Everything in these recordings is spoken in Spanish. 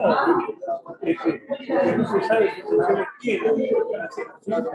pasada, que no se sabe qué funciones tiene. Claro.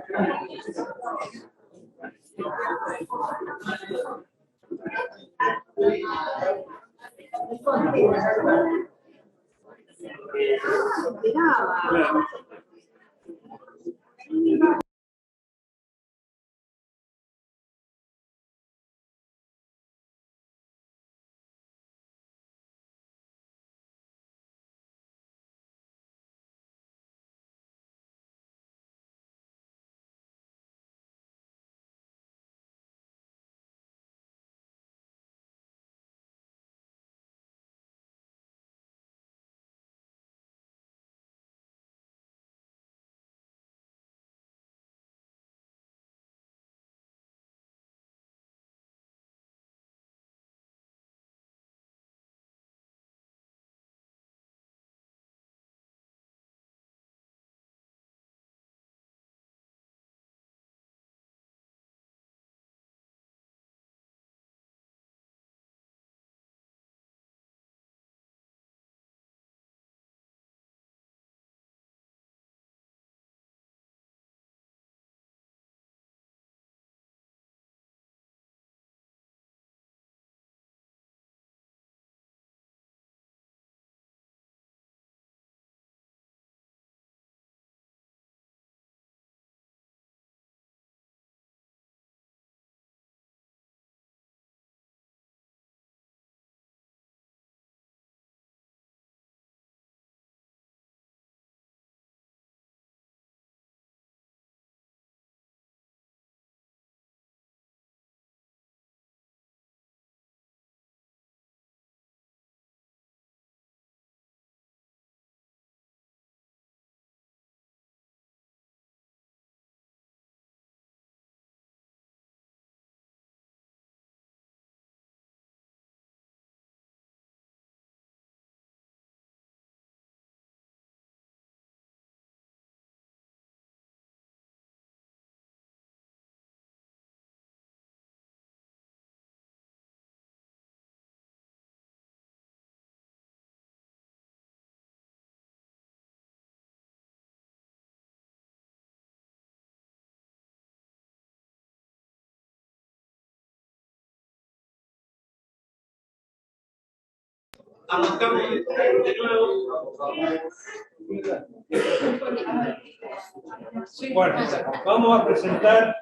Arrancamos de nuevo. Bueno, vamos a presentar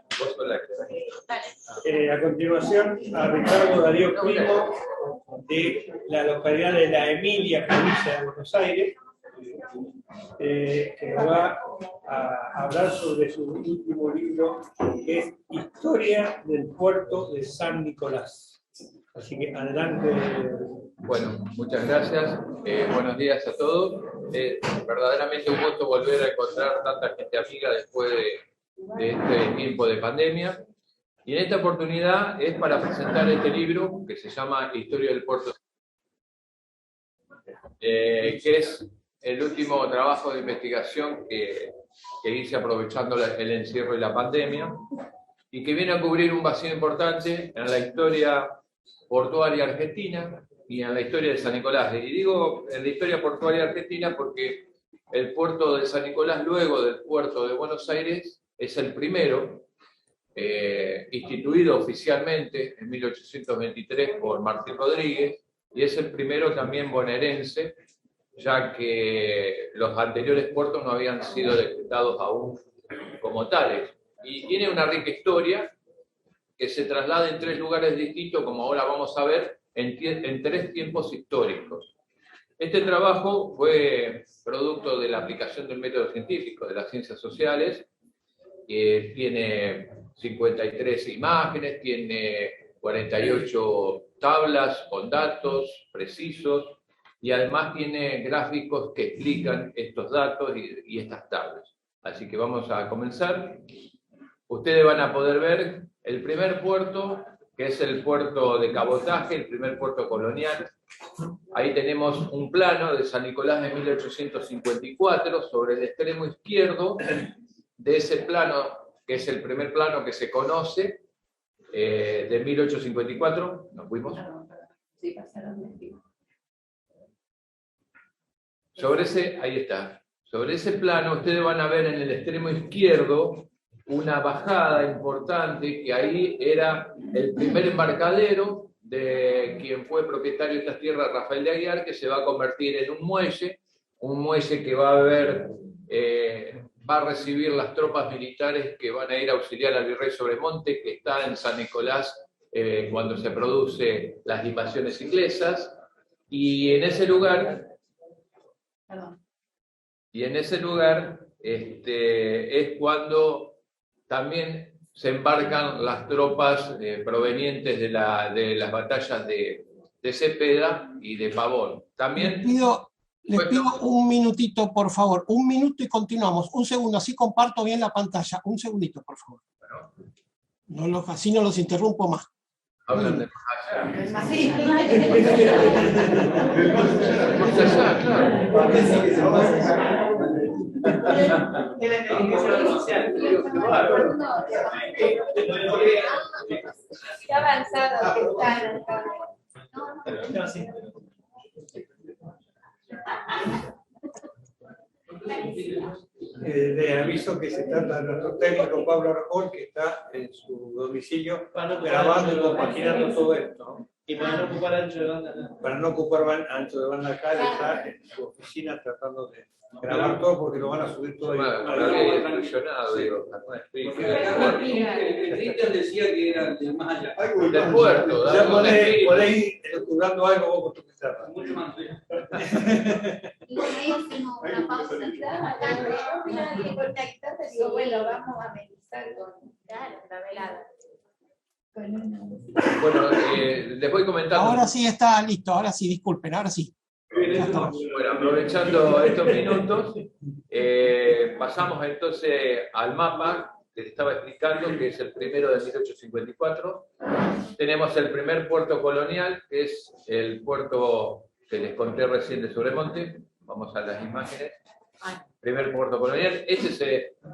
a continuación a Ricardo Darío Primo de la localidad de La Emilia, provincia de Buenos Aires, que nos va a hablar sobre su último libro, que es Historia del Puerto de San Nicolás. Así que adelante. Bueno, muchas gracias. Buenos días a todos. Verdaderamente un gusto volver a encontrar tanta gente amiga después de este tiempo de pandemia. Y en esta oportunidad es para presentar este libro que se llama Historia del Puerto, que es el último trabajo de investigación que hice aprovechando el encierro y la pandemia, y que viene a cubrir un vacío importante en la historia portuaria argentina y en la historia de San Nicolás. Y digo en la historia portuaria argentina porque el puerto de San Nicolás, luego del puerto de Buenos Aires, es el primero, instituido oficialmente en 1823 por Martín Rodríguez, y es el primero también bonaerense, ya que los anteriores puertos no habían sido decretados aún como tales. Y tiene una rica historia que se traslada en tres lugares distintos, como ahora vamos a ver, en tres tiempos históricos. Este trabajo fue producto de la aplicación del método científico de las ciencias sociales, que tiene 53 imágenes, tiene 48 tablas con datos precisos, y además tiene gráficos que explican estos datos y estas tablas. Así que vamos a comenzar. Ustedes van a poder ver el primer puerto, que es el puerto de cabotaje, el primer puerto colonial. Ahí tenemos un plano de San Nicolás de 1854, sobre el extremo izquierdo de ese plano, que es el primer plano que se conoce, de 1854. ¿Nos fuimos? Sí, pasaron. Ahí está. Sobre ese plano ustedes van a ver en el extremo izquierdo una bajada importante, que ahí era el primer embarcadero de quien fue propietario de estas tierras, Rafael de Aguiar, que se va a convertir en un muelle que va a haber, va a recibir las tropas militares que van a ir a auxiliar al virrey Sobremonte, que está en San Nicolás cuando se producen las invasiones inglesas, y en ese lugar es cuando también se embarcan las tropas provenientes de las batallas de Cepeda y de Pavón. También Les pido un minutito, por favor. Un minuto y continuamos. Un segundo, así comparto bien la pantalla. Un segundito, por favor. Así no los interrumpo más. hablan de más allá, Qué avanzado que están. Le aviso que se trata de nuestro técnico Pablo Arjol, que está en su domicilio grabando y compaginando todo esto. Y para no ocupar ancho de banda. Para no ocupar ancho de banda acá, él está en su oficina tratando de grabar todo porque lo van a subir todo. Cristian decía que era de más allá. del puerto. Ya podéis ir estructurando algo vos con tu pizarra. Mucho más. Y bueno, ahí hacemos una pausa. Porque aquí te digo, bueno, vamos a amenizar con la velada. Bueno, les voy comentando. Ahora sí está listo, ahora sí, disculpen, ahora sí. Bueno, aprovechando estos minutos, pasamos entonces al mapa que les estaba explicando, que es el primero de 1854. Tenemos el primer puerto colonial, que es el puerto que les conté recién de Sobremonte. Vamos a las imágenes. Primer puerto colonial. Este es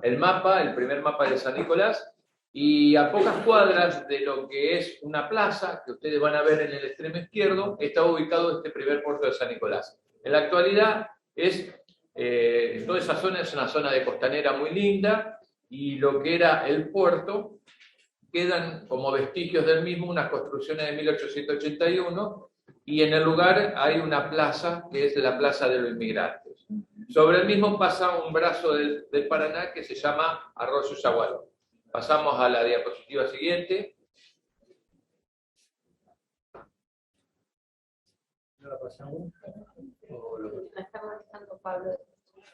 el mapa, el primer mapa de San Nicolás. Y a pocas cuadras de lo que es una plaza, que ustedes van a ver en el extremo izquierdo, está ubicado este primer puerto de San Nicolás. En la actualidad, toda esa zona es una zona de costanera muy linda, y lo que era el puerto, quedan como vestigios del mismo unas construcciones de 1881, y en el lugar hay una plaza, que es la Plaza de los Inmigrantes. Sobre el mismo pasa un brazo del Paraná que se llama Arroyo Yaguarón. Pasamos a la diapositiva siguiente.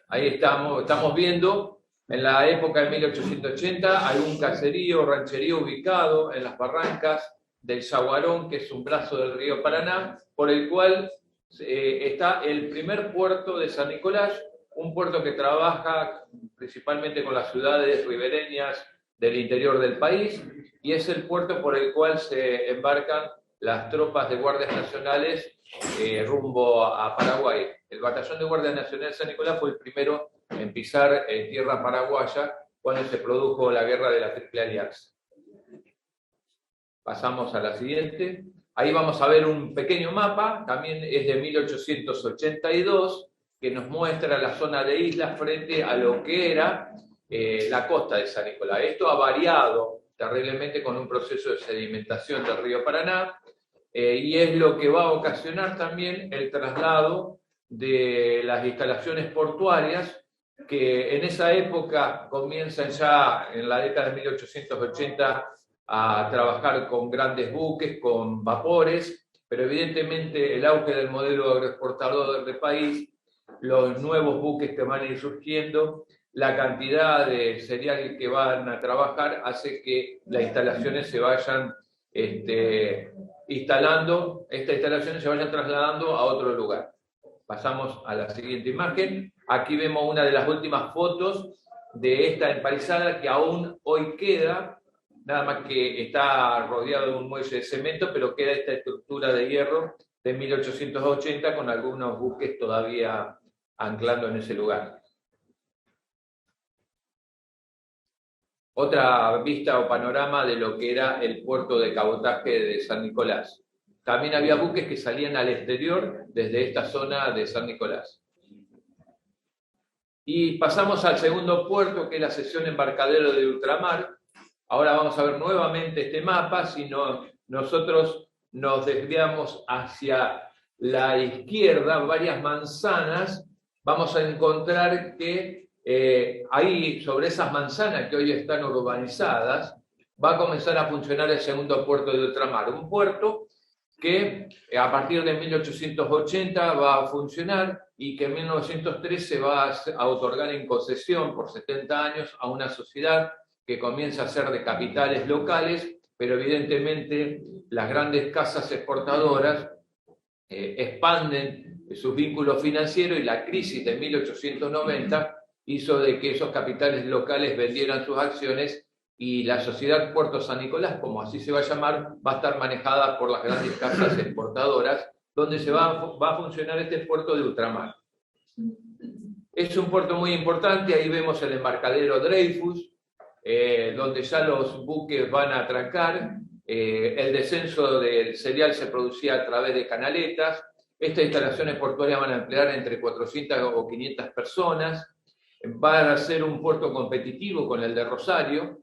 Ahí estamos viendo, en la época de 1880, hay un caserío, rancherío ubicado en las barrancas del Yaguarón, que es un brazo del río Paraná, por el cual está el primer puerto de San Nicolás, un puerto que trabaja principalmente con las ciudades ribereñas del interior del país, y es el puerto por el cual se embarcan las tropas de guardias nacionales rumbo a Paraguay. El batallón de guardias nacionales de San Nicolás fue el primero en pisar tierra paraguaya cuando se produjo la guerra de la Triple Alianza. Pasamos a la siguiente. Ahí vamos a ver un pequeño mapa, también es de 1882, que nos muestra la zona de islas frente a lo que era la costa de San Nicolás. Esto ha variado terriblemente con un proceso de sedimentación del río Paraná, y es lo que va a ocasionar también el traslado de las instalaciones portuarias, que en esa época comienzan ya en la década de 1880 a trabajar con grandes buques, con vapores, pero evidentemente el auge del modelo agroexportador del país, los nuevos buques que van a ir surgiendo, la cantidad de cereal que van a trabajar hace que las instalaciones se vayan instalando, estas instalaciones se vayan trasladando a otro lugar. Pasamos a la siguiente imagen. Aquí vemos una de las últimas fotos de esta empalizada que aún hoy queda, nada más que está rodeado de un muelle de cemento, pero queda esta estructura de hierro de 1880 con algunos buques todavía anclando en ese lugar. Otra vista o panorama de lo que era el puerto de cabotaje de San Nicolás. También había buques que salían al exterior desde esta zona de San Nicolás. Y pasamos al segundo puerto, que es la sección embarcadero de ultramar. Ahora vamos a ver nuevamente este mapa. Si no, nosotros nos desviamos hacia la izquierda, varias manzanas, vamos a encontrar que ahí, sobre esas manzanas que hoy están urbanizadas, va a comenzar a funcionar el segundo puerto de ultramar. Un puerto que a partir de 1880 va a funcionar y que en 1913 va a otorgar en concesión por 70 años a una sociedad que comienza a ser de capitales locales, pero evidentemente las grandes casas exportadoras expanden sus vínculos financieros y la crisis de 1890 hizo de que esos capitales locales vendieran sus acciones y la sociedad Puerto San Nicolás, como así se va a llamar, va a estar manejada por las grandes casas exportadoras, donde va a funcionar este puerto de ultramar. Es un puerto muy importante, ahí vemos el embarcadero Dreyfus, donde ya los buques van a atracar, el descenso del cereal se producía a través de canaletas, estas instalaciones portuarias van a emplear entre 400 o 500 personas, va a ser un puerto competitivo con el de Rosario,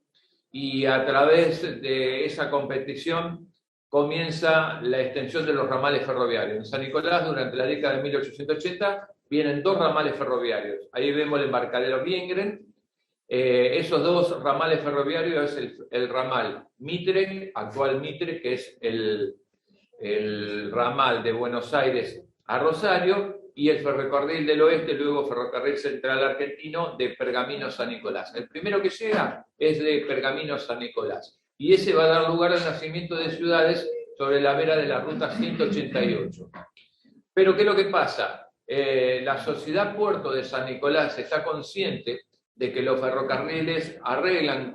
y a través de esa competición comienza la extensión de los ramales ferroviarios. En San Nicolás, durante la década de 1880, vienen 2 ramales ferroviarios. Ahí vemos el embarcadero Biengren. Esos 2 ramales ferroviarios es el ramal Mitre, actual Mitre, que es el ramal de Buenos Aires a Rosario, y el ferrocarril del oeste, luego ferrocarril central argentino de Pergamino San Nicolás. El primero que llega es de Pergamino San Nicolás, y ese va a dar lugar al nacimiento de ciudades sobre la vera de la ruta 188. Pero ¿qué es lo que pasa? La sociedad Puerto de San Nicolás está consciente de que los ferrocarriles arreglan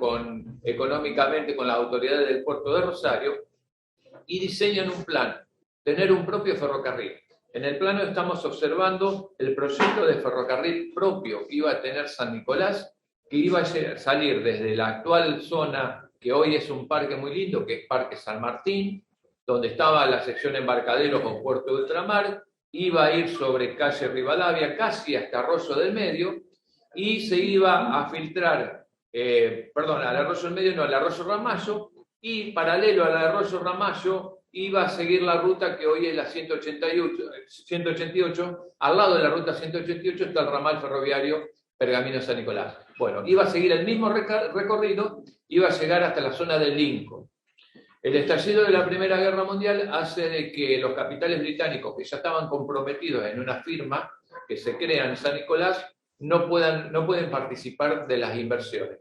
económicamente con las autoridades del puerto de Rosario y diseñan un plan, tener un propio ferrocarril. En el plano estamos observando el proyecto de ferrocarril propio que iba a tener San Nicolás, que iba a salir desde la actual zona, que hoy es un parque muy lindo, que es Parque San Martín, donde estaba la sección embarcaderos o puerto de ultramar, iba a ir sobre calle Rivadavia, casi hasta Arroyo del Medio, y se iba a filtrar, al Arroyo del Medio, no, al Arroyo Ramallo, y paralelo al Arroyo Ramallo, iba a seguir la ruta que hoy es la 188, al lado de la ruta 188 está el ramal ferroviario Pergamino San Nicolás. Bueno, iba a seguir el mismo recorrido, iba a llegar hasta la zona del Lincoln. El estallido de la Primera Guerra Mundial hace de que los capitales británicos, que ya estaban comprometidos en una firma que se crea en San Nicolás, no pueden participar de las inversiones.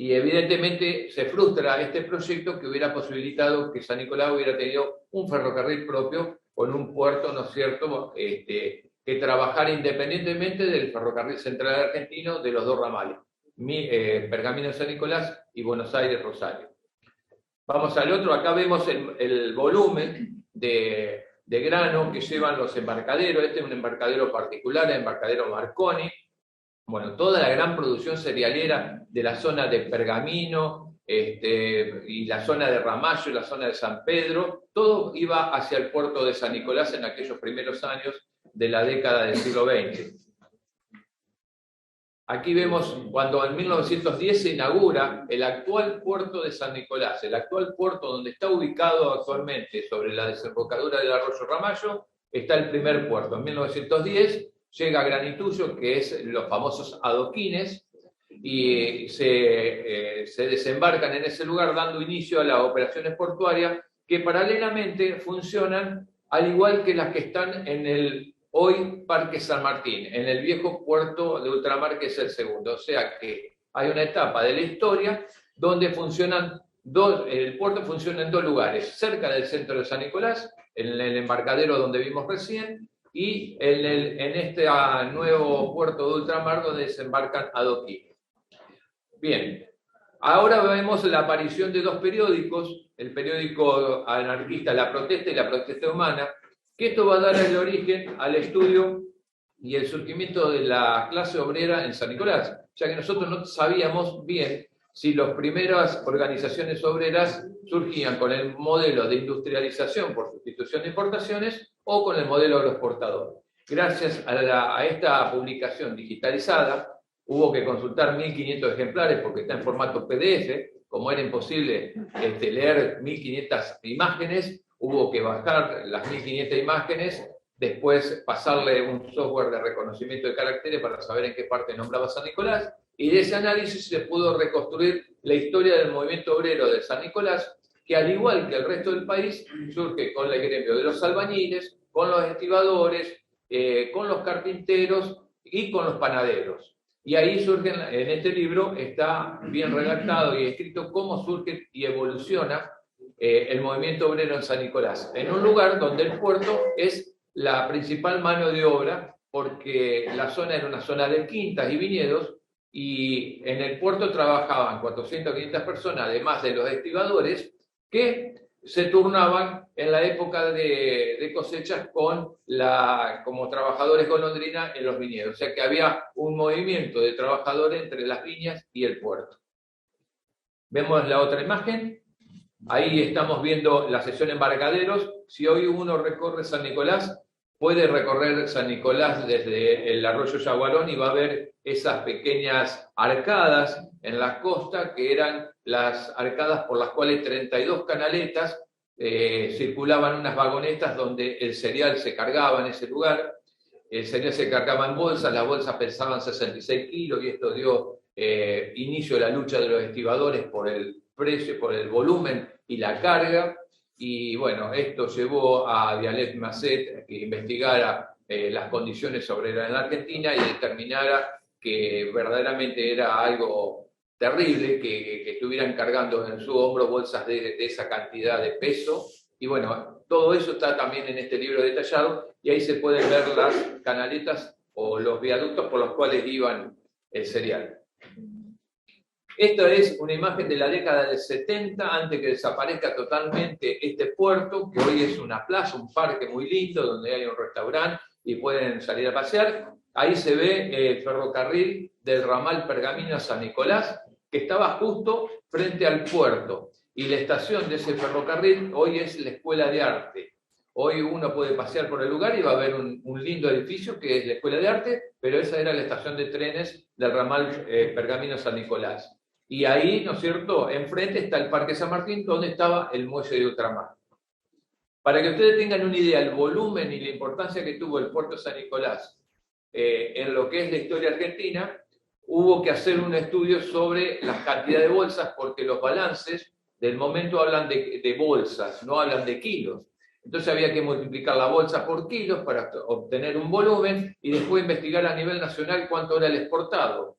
Y evidentemente se frustra este proyecto que hubiera posibilitado que San Nicolás hubiera tenido un ferrocarril propio con un puerto, ¿no es cierto?, que trabajara independientemente del ferrocarril central argentino de los 2 ramales, Pergamino San Nicolás y Buenos Aires Rosario. Vamos al otro, acá vemos el volumen de grano que llevan los embarcaderos. Este es un embarcadero particular, el embarcadero Marconi. Bueno, toda la gran producción cerealera de la zona de Pergamino y la zona de Ramallo, la zona de San Pedro, todo iba hacia el puerto de San Nicolás en aquellos primeros años de la década del siglo XX. Aquí vemos cuando en 1910 se inaugura el actual puerto de San Nicolás, el actual puerto donde está ubicado actualmente sobre la desembocadura del arroyo Ramallo, está el primer puerto. En 1910 llega Granitullo, que es los famosos adoquines, y se desembarcan en ese lugar dando inicio a las operaciones portuarias que paralelamente funcionan al igual que las que están en el hoy Parque San Martín, en el viejo puerto de ultramar que es el segundo. O sea que hay una etapa de la historia donde el puerto funciona en 2 lugares, cerca del centro de San Nicolás, en el embarcadero donde vimos recién, y en este nuevo puerto de ultramar donde desembarcan adoquines. Bien, ahora vemos la aparición de 2 periódicos, el periódico anarquista La Protesta y La Protesta Humana, que esto va a dar el origen al estudio y el surgimiento de la clase obrera en San Nicolás, ya que nosotros no sabíamos bien si las primeras organizaciones obreras surgían con el modelo de industrialización por sustitución de importaciones o con el modelo agroexportador. Gracias a esta publicación digitalizada, hubo que consultar 1.500 ejemplares porque está en formato PDF. Como era imposible leer 1.500 imágenes, hubo que bajar las 1.500 imágenes, después pasarle un software de reconocimiento de caracteres para saber en qué parte nombraba San Nicolás, y de ese análisis se pudo reconstruir la historia del movimiento obrero de San Nicolás, que al igual que el resto del país, surge con el gremio de los albañiles, con los estibadores, con los carpinteros y con los panaderos. Y ahí surge, en este libro, está bien redactado y escrito cómo surge y evoluciona el movimiento obrero en San Nicolás, en un lugar donde el puerto es la principal mano de obra, porque la zona era una zona de quintas y viñedos, y en el puerto trabajaban 400 o 500 personas, además de los estibadores, que se turnaban en la época de cosechas como trabajadores golondrina en los viñedos. O sea que había un movimiento de trabajadores entre las viñas y el puerto. Vemos la otra imagen. Ahí estamos viendo la sección embarcaderos. Si hoy uno recorre San Nicolás, puede recorrer San Nicolás desde el arroyo Yaguarón y va a ver esas pequeñas arcadas en la costa, que eran las arcadas por las cuales 32 canaletas circulaban unas vagonetas donde el cereal se cargaba en ese lugar. El cereal se cargaba en bolsas, las bolsas pesaban 66 kilos, y esto dio inicio a la lucha de los estibadores por el precio, por el volumen y la carga. Y bueno, esto llevó a Vialet Masset que investigara las condiciones obreras en la Argentina y determinara que verdaderamente era algo terrible que estuvieran cargando en su hombro bolsas de esa cantidad de peso. Y bueno, todo eso está también en este libro detallado, y ahí se pueden ver las canaletas o los viaductos por los cuales iban el cereal. Esta es una imagen de la década del 70, antes que desaparezca totalmente este puerto, que hoy es una plaza, un parque muy lindo, donde hay un restaurante y pueden salir a pasear. Ahí se ve el ferrocarril del ramal Pergamino a San Nicolás, que estaba justo frente al puerto. Y la estación de ese ferrocarril hoy es la Escuela de Arte. Hoy uno puede pasear por el lugar y va a ver un lindo edificio que es la Escuela de Arte, pero esa era la estación de trenes del ramal Pergamino San Nicolás. Y ahí, ¿no es cierto?, enfrente está el Parque San Martín, donde estaba el muelle de ultramar. Para que ustedes tengan una idea del volumen y la importancia que tuvo el puerto de San Nicolás en lo que es la historia argentina, hubo que hacer un estudio sobre las cantidades de bolsas, porque los balances del momento hablan de bolsas, no hablan de kilos. Entonces había que multiplicar la bolsa por kilos para obtener un volumen y después investigar a nivel nacional cuánto era el exportado.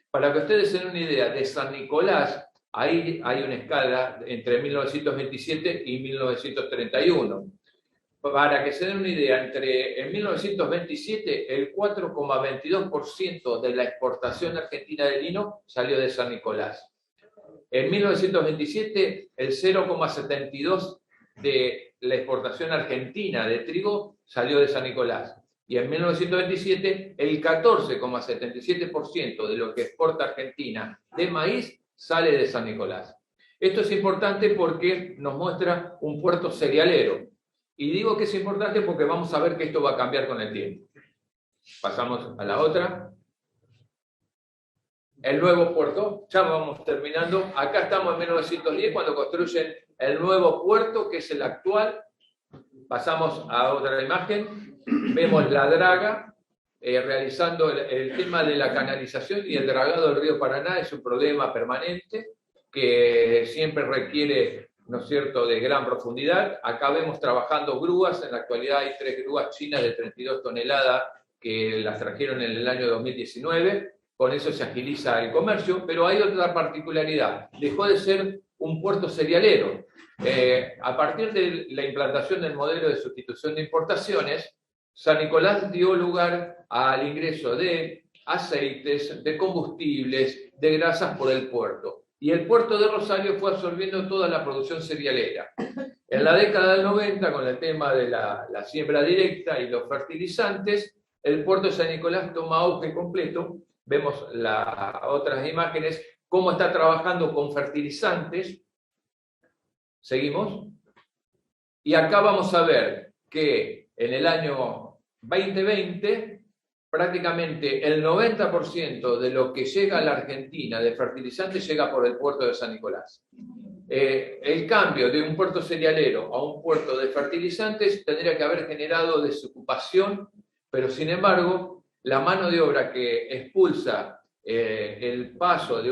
Para que ustedes se den una idea, de San Nicolás, ahí hay una escala entre 1927 y 1931. Para que se den una idea, en 1927 el 4,22% de la exportación argentina de lino salió de San Nicolás. En 1927 el 0,72% de la exportación argentina de trigo salió de San Nicolás. Y en 1927 el 14,77% de lo que exporta Argentina de maíz sale de San Nicolás. Esto es importante porque nos muestra un puerto cerealero. Y digo que es importante porque vamos a ver que esto va a cambiar con el tiempo. Pasamos a la otra. El nuevo puerto, ya vamos terminando. Acá estamos en 1910 cuando construyen el nuevo puerto, que es el actual. Pasamos a otra imagen. Vemos la draga realizando el tema de la canalización, y el dragado del río Paraná es un problema permanente que siempre requiere, ¿no es cierto?, de gran profundidad. Acá vemos trabajando grúas. En la actualidad hay 3 grúas chinas de 32 toneladas que las trajeron en el año 2019. Con eso se agiliza el comercio, pero hay otra particularidad. Dejó de ser un puerto cerealero. A partir de la implantación del modelo de sustitución de importaciones, San Nicolás dio lugar al ingreso de aceites, de combustibles, de grasas por el puerto. Y el puerto de Rosario fue absorbiendo toda la producción cerealera. En la década del 90, con el tema de la siembra directa y los fertilizantes, el puerto de San Nicolás toma auge completo. Vemos las otras imágenes, cómo está trabajando con fertilizantes. Seguimos. Y acá vamos a ver que en el año 2020 prácticamente el 90% de lo que llega a la Argentina de fertilizantes llega por el puerto de San Nicolás. El cambio de un puerto cerealero a un puerto de fertilizantes tendría que haber generado desocupación, pero sin embargo, la mano de obra que expulsa el paso de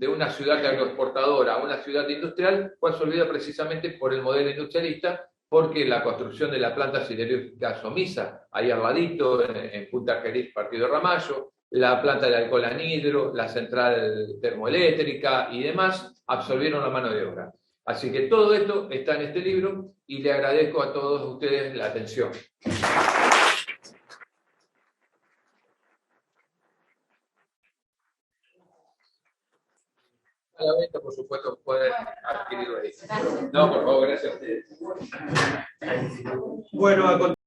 una ciudad agroexportadora a una ciudad industrial fue absorbida precisamente por el modelo industrialista, porque la construcción de la planta siderúrgica Somisa, ahí al ladito, en Punta Jerez, Partido Ramallo, la planta de alcohol anhidro, la central termoeléctrica y demás, absorbieron la mano de obra. Así que todo esto está en este libro y le agradezco a todos ustedes la atención. A la venta, por supuesto, pueden adquirirlo ahí. No, por favor, gracias a ustedes. Bueno, a